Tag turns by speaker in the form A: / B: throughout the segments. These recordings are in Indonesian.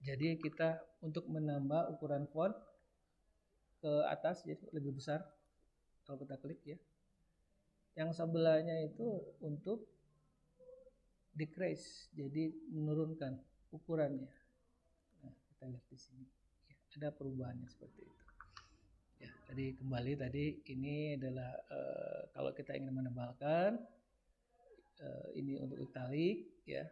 A: Jadi kita untuk menambah ukuran font ke atas jadi lebih besar kalau kita klik ya. Yang sebelahnya itu untuk decrease, jadi menurunkan ukurannya. Nah, kita lihat di sini ya, ada perubahannya seperti itu. Ya, tadi kembali tadi ini adalah kalau kita ingin menebalkan ini untuk italic ya.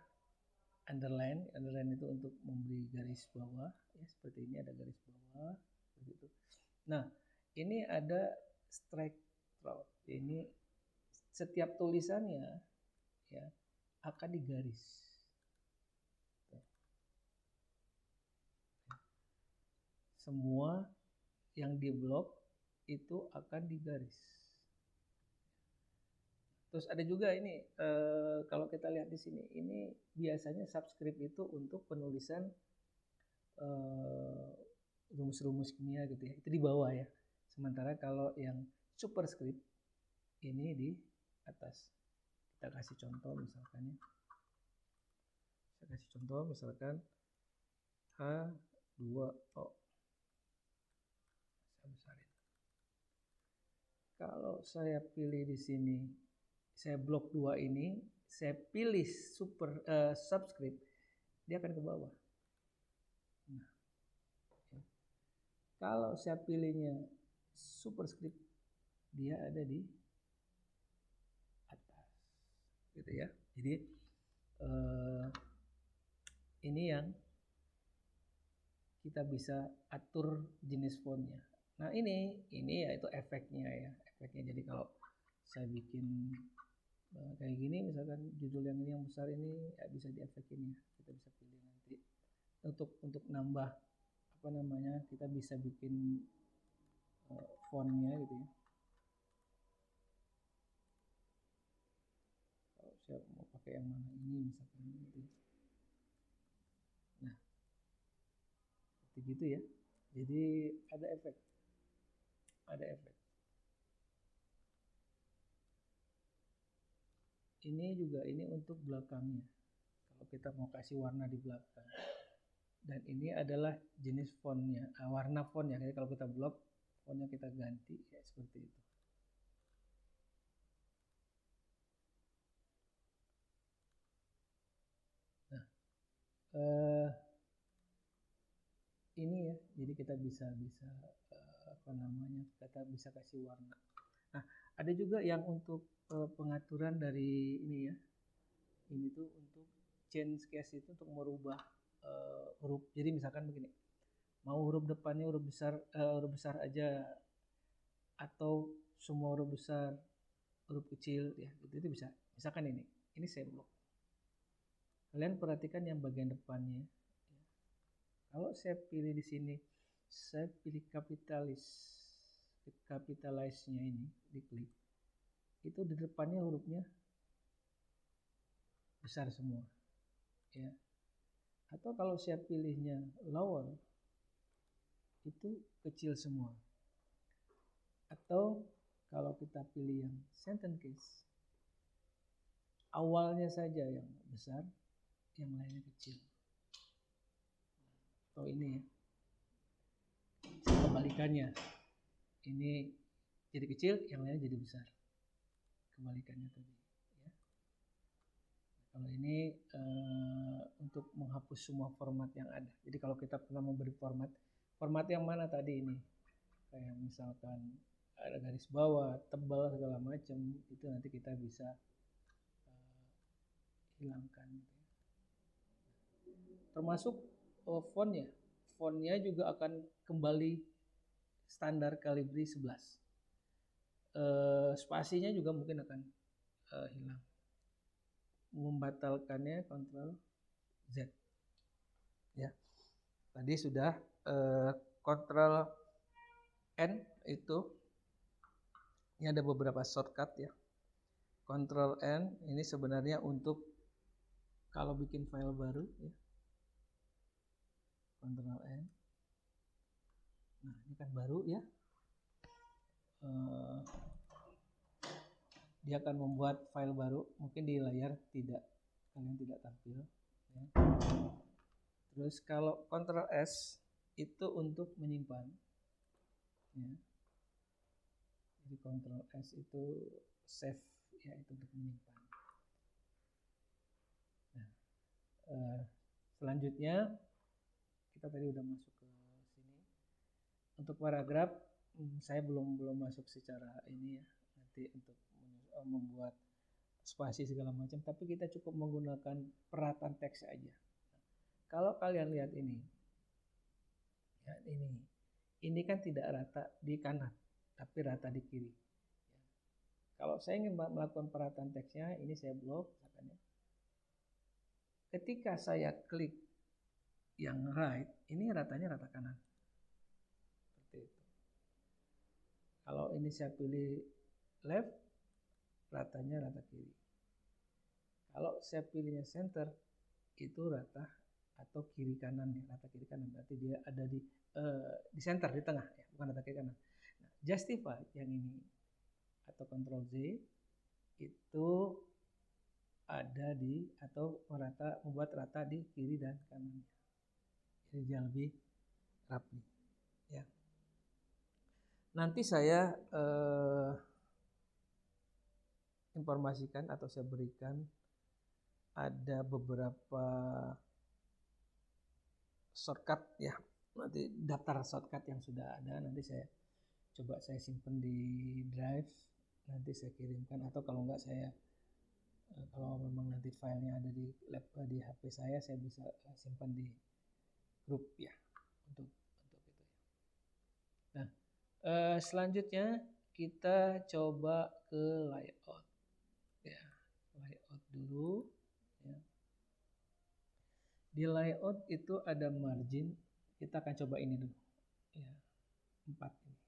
A: Underline itu untuk memberi garis bawah ya, seperti ini ada garis bawah seperti itu. Nah, ini ada strike through. Ini setiap tulisannya ya akan digaris. Semua yang diblok itu akan digaris. Terus ada juga ini kalau kita lihat di sini, ini biasanya subscript itu untuk penulisan rumus-rumus kimia gitu ya, itu di bawah ya. Sementara kalau yang superscript ini di atas. Kita kasih contoh misalkan ya. Saya kasih contoh misalkan H2O. Saya besarin. Kalau saya pilih di sini, saya blok 2 ini, saya pilih subscript, dia akan ke bawah. Nah, ya. Kalau saya pilihnya superscript, dia ada di atas, gitu ya. Jadi ini yang kita bisa atur jenis fontnya. Nah ini ya itu efeknya ya, efeknya. Jadi kalau saya bikin kayak gini, misalkan judul yang ini yang besar ini ya bisa diefekin ya, kita bisa pilih nanti untuk nambah apa namanya, kita bisa bikin fontnya gitu ya. Kalau saya mau pakai yang mana ini misalkan gitu. Nah seperti gitu ya, jadi ada efek. Ini juga ini untuk belakangnya, kalau kita mau kasih warna di belakang. Dan ini adalah jenis fontnya, warna fontnya. Jadi kalau kita blok, fontnya kita ganti ya seperti itu. Nah, ini ya, jadi kita bisa apa namanya, kita bisa kasih warna. Nah, ada juga yang untuk pengaturan dari ini ya. Ini tuh untuk change case itu untuk merubah huruf. Jadi misalkan begini, mau huruf depannya huruf besar aja, atau semua huruf besar, huruf kecil ya, itu bisa. Misalkan ini saya blok. Kalian perhatikan yang bagian depannya. Kalau saya pilih di sini, saya pilih capitalize-nya ini, diklik. Itu di depannya hurufnya besar semua. Ya. Atau kalau saya pilihnya lower, itu kecil semua. Atau kalau kita pilih yang sentence case, awalnya saja yang besar, yang lainnya kecil. Atau ini ya, kebalikannya, ini jadi kecil, yang lainnya jadi besar, kebalikannya tadi ya. Kalau ini untuk menghapus semua format yang ada. Jadi kalau kita pernah memberi format yang mana tadi ini, kayak misalkan ada garis bawah, tebal segala macam, itu nanti kita bisa hilangkan. Termasuk fontnya juga akan kembali standar Calibri 11. Spasinya juga mungkin akan hilang. Membatalkannya Ctrl Z ya. Tadi sudah Ctrl N, itu ini ada beberapa shortcut ya. Ctrl N ini sebenarnya untuk kalau bikin file baru ya. Ctrl N. Nah ini kan baru ya. Dia akan membuat file baru, mungkin di layar kalian tidak tampil ya. Terus Terus kalau Ctrl S itu untuk menyimpan, ya. Jadi Ctrl S itu save, ya, itu untuk menyimpan. Nah, selanjutnya kita tadi udah masuk ke sini. Untuk paragraf saya belum masuk secara ini ya, nanti untuk membuat spasi segala macam, tapi kita cukup menggunakan perataan teks aja. Kalau kalian lihat ini, ya, ini kan tidak rata di kanan, tapi rata di kiri. Kalau saya ingin melakukan perataan teksnya, ini saya blok, misalkan ya. Ketika saya klik yang right, ini ratanya rata kanan. Seperti itu. Kalau ini saya pilih left, ratanya rata kiri. Kalau saya pilihnya center, itu rata atau kiri kanan, ya, rata kiri kanan. Berarti dia ada di center, di tengah, ya, bukan rata kiri kanan. Nah, justify yang ini atau Ctrl Z itu ada di atau membuat rata di kiri dan kanan. Jadi dia lebih rapi, ya. Nanti saya informasikan atau saya berikan ada beberapa shortcut, ya. Nanti daftar shortcut yang sudah ada nanti saya simpan di drive, nanti saya kirimkan, atau kalau enggak saya kalau memang nanti filenya ada di HP saya bisa simpan di grup, ya, untuk itu, ya. Nah, selanjutnya kita coba ke layout, ya, layout dulu, ya. Di layout itu ada margin, kita akan coba ini dulu, ya, 4 ini,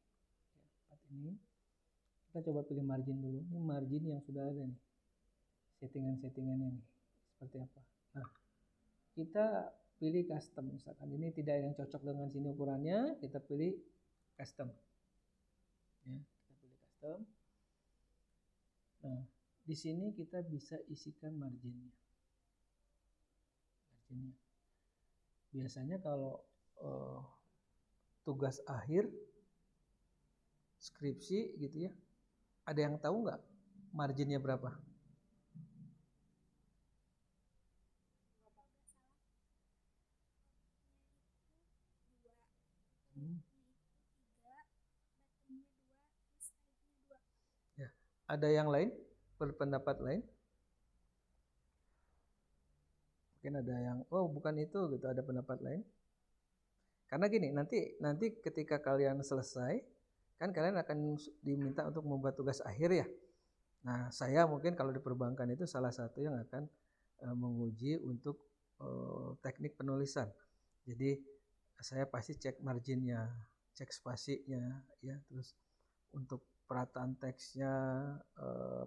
A: ya, 4 ini. Kita coba pilih margin dulu. Ini margin yang sudah ada nih, settingan-settingannya nih seperti apa. Nah, kita pilih custom, misalkan ini tidak yang cocok dengan sini ukurannya, kita pilih custom, ya, kita pilih custom. Nah, di sini kita bisa isikan marginnya. Biasanya kalau tugas akhir skripsi gitu ya, ada yang tahu nggak marginnya berapa? Ya, ada yang lain berpendapat lain? Mungkin ada yang bukan itu gitu, ada pendapat lain. Karena gini, nanti ketika kalian selesai kan kalian akan diminta untuk membuat tugas akhir, ya. Nah, saya mungkin kalau di perbankan itu salah satu yang akan menguji untuk teknik penulisan. Jadi saya pasti cek marginnya, cek spasinya, ya, terus untuk perataan teksnya,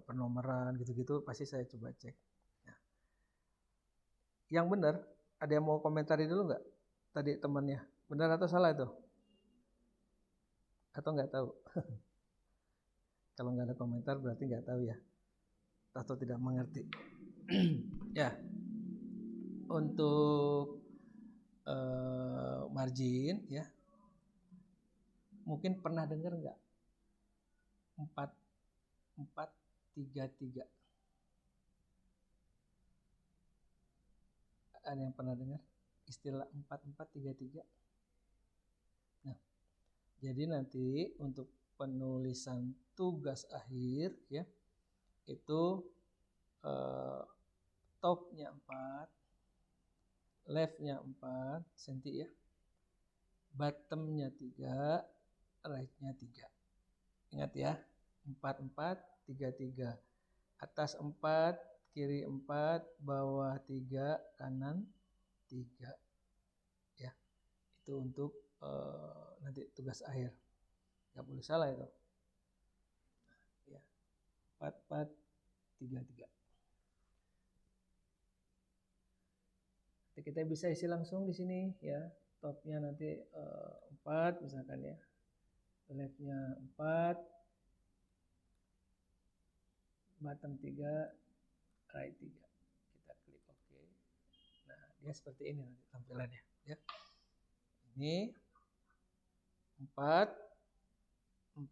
A: penomoran gitu-gitu pasti saya coba cek. Ya. Yang benar, ada yang mau komentari dulu nggak? Tadi temannya, benar atau salah itu? Atau nggak tahu? Kalau nggak ada komentar berarti nggak tahu, ya, atau tidak mengerti. Ya, untuk margin, ya, mungkin pernah dengar nggak 4-4-3-3? Ada yang pernah dengar istilah 4-4-3-3? Nah, jadi nanti untuk penulisan tugas akhir, ya, itu topnya 4, leftnya 4 cm, ya, bottomnya 3, rightnya 3. Ingat ya, 4-4-3-3. Atas 4, kiri 4, bawah 3, kanan 3. Ya, itu untuk nanti tugas akhir. Nggak boleh salah itu. Ya, 4-4-3-3. Nanti kita bisa isi langsung di sini, ya. Topnya nanti 4 misalkan, ya. Leftnya 4, bottom 3, right 3. Kita klik OK. Nah, dia seperti ini nanti tampilannya, ya. Ini 4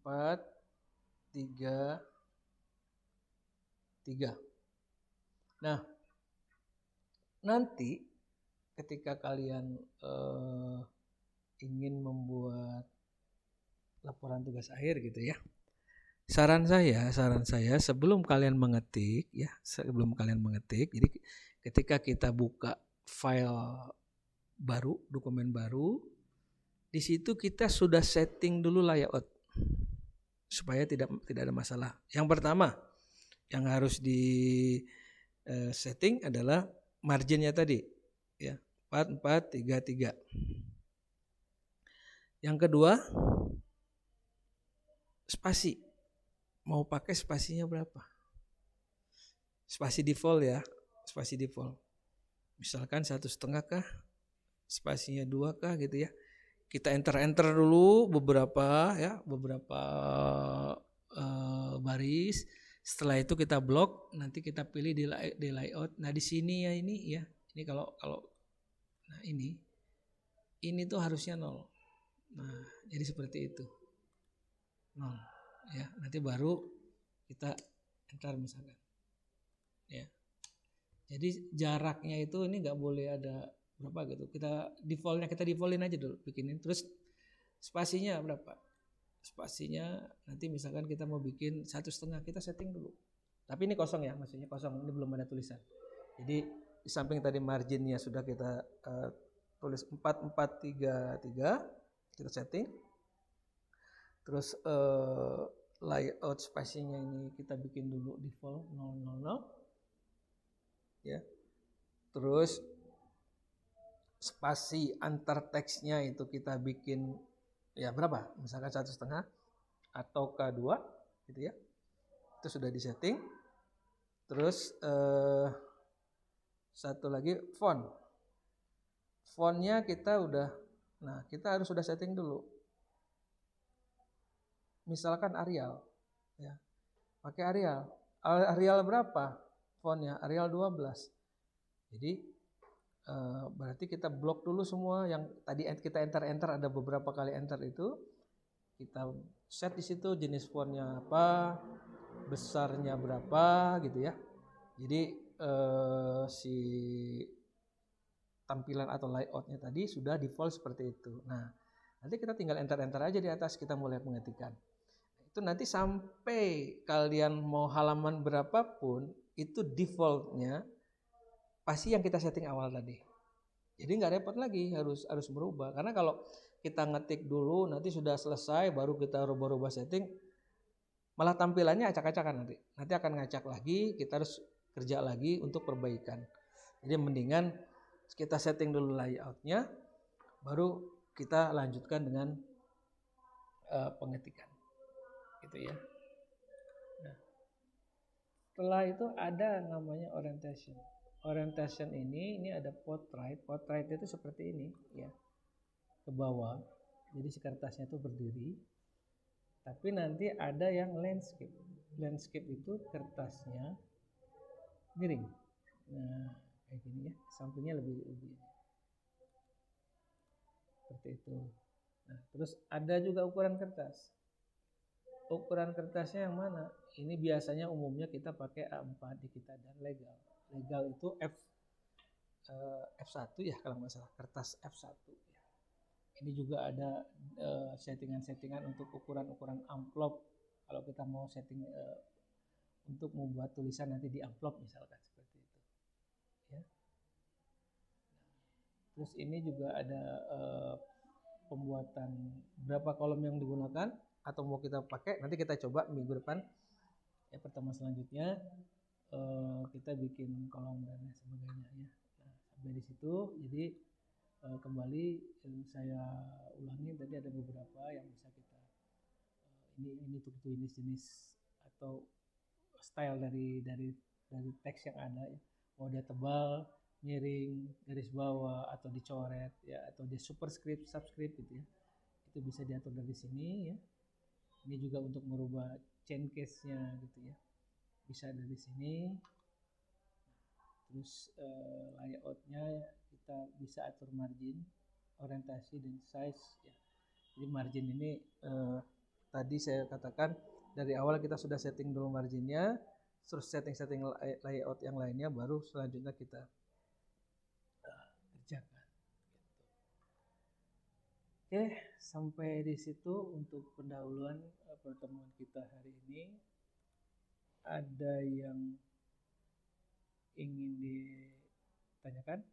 A: 4 3 3. Nah, nanti ketika kalian ingin membuat laporan tugas akhir gitu ya. Saran saya sebelum kalian mengetik, jadi ketika kita buka file baru, dokumen baru, di situ kita sudah setting dulu layout supaya tidak ada masalah. Yang pertama yang harus di setting adalah marginnya tadi, ya 4 4 3 3. Yang kedua, spasi. Mau pakai spasinya berapa? Spasi default ya, spasi default. Misalkan 1,5 kah, spasinya 2 kah gitu ya. Kita enter dulu beberapa baris. Setelah itu kita blok, nanti kita pilih di layout. Nah di sini ya ini kalau nah ini tuh harusnya 0. Nah jadi seperti itu 0 ya. Nanti baru kita enter misalkan ya. Jadi jaraknya itu ini nggak boleh ada berapa gitu. Kita defaultin aja dulu bikinin. Terus spasinya berapa? Spasinya nanti misalkan kita mau bikin 1,5, kita setting dulu. Tapi ini kosong ya, maksudnya kosong, ini belum ada tulisan. Jadi di samping tadi marginnya sudah kita tulis 4 4 3 3, kita setting. Terus layout spasinya ini kita bikin dulu default 0 0 0 ya. Terus spasi antar teksnya itu kita bikin ya berapa? Misalkan 1,5 atau K2 gitu ya. Itu sudah disetting. Terus satu lagi font. Fontnya kita harus sudah setting dulu. Misalkan Arial ya. Pakai Arial. Arial berapa? Fontnya Arial 12. Jadi berarti kita blok dulu semua yang tadi kita enter ada beberapa kali enter itu, kita set di situ jenis fontnya apa, besarnya berapa gitu ya. Jadi si tampilan atau layoutnya tadi sudah default seperti itu. Nah nanti kita tinggal enter aja di atas, kita mulai pengetikan. Itu nanti sampai kalian mau halaman berapapun itu defaultnya pasti yang kita setting awal tadi. Jadi nggak repot lagi harus berubah. Karena kalau kita ngetik dulu nanti sudah selesai baru kita rubah-rubah setting, malah tampilannya acak-acakan nanti. Nanti akan ngacak lagi, kita harus kerja lagi untuk perbaikan. Jadi mendingan kita setting dulu layoutnya, baru kita lanjutkan dengan pengetikan. Gitu ya. Nah, setelah itu ada namanya orientation. Orientation ini ada portrait. Portrait itu seperti ini ya, ke bawah. Jadi si kertasnya itu berdiri. Tapi nanti ada yang landscape. Landscape itu kertasnya miring. Nah kayak gini ya, sampingnya lebih seperti itu. Nah terus ada juga ukuran kertas. Ukuran kertasnya yang mana? Ini biasanya umumnya kita pakai A4 di kita dan legal. Legal itu F1 ya kalau nggak salah, kertas F1 ya. Ini juga ada settingan untuk ukuran amplop kalau kita mau setting untuk membuat tulisan nanti di amplop misalkan seperti itu ya. Terus ini juga ada pembuatan berapa kolom yang digunakan atau mau kita pakai, nanti kita coba minggu depan ya, pertemuan selanjutnya kita bikin kolom dan sebagainya ya. Nah, sampai di situ. Jadi kembali saya ulangi, tadi ada beberapa yang bisa kita ini untuk jenis atau style dari teks yang ada ya. Mau dia tebal, miring, garis bawah atau dicoret ya, atau di superscript, subscript gitu ya. Itu bisa diatur dari sini ya. Ini juga untuk merubah chain case-nya gitu ya. Bisa dari sini. Terus layout-nya kita bisa atur margin orientasi dan size ya. Jadi margin ini tadi saya katakan dari awal kita sudah setting dulu marginnya, terus setting layout yang lainnya, baru selanjutnya kita kerjakan. Oke, sampai di situ untuk pendahuluan pertemuan kita hari ini. Ada yang ingin ditanyakan?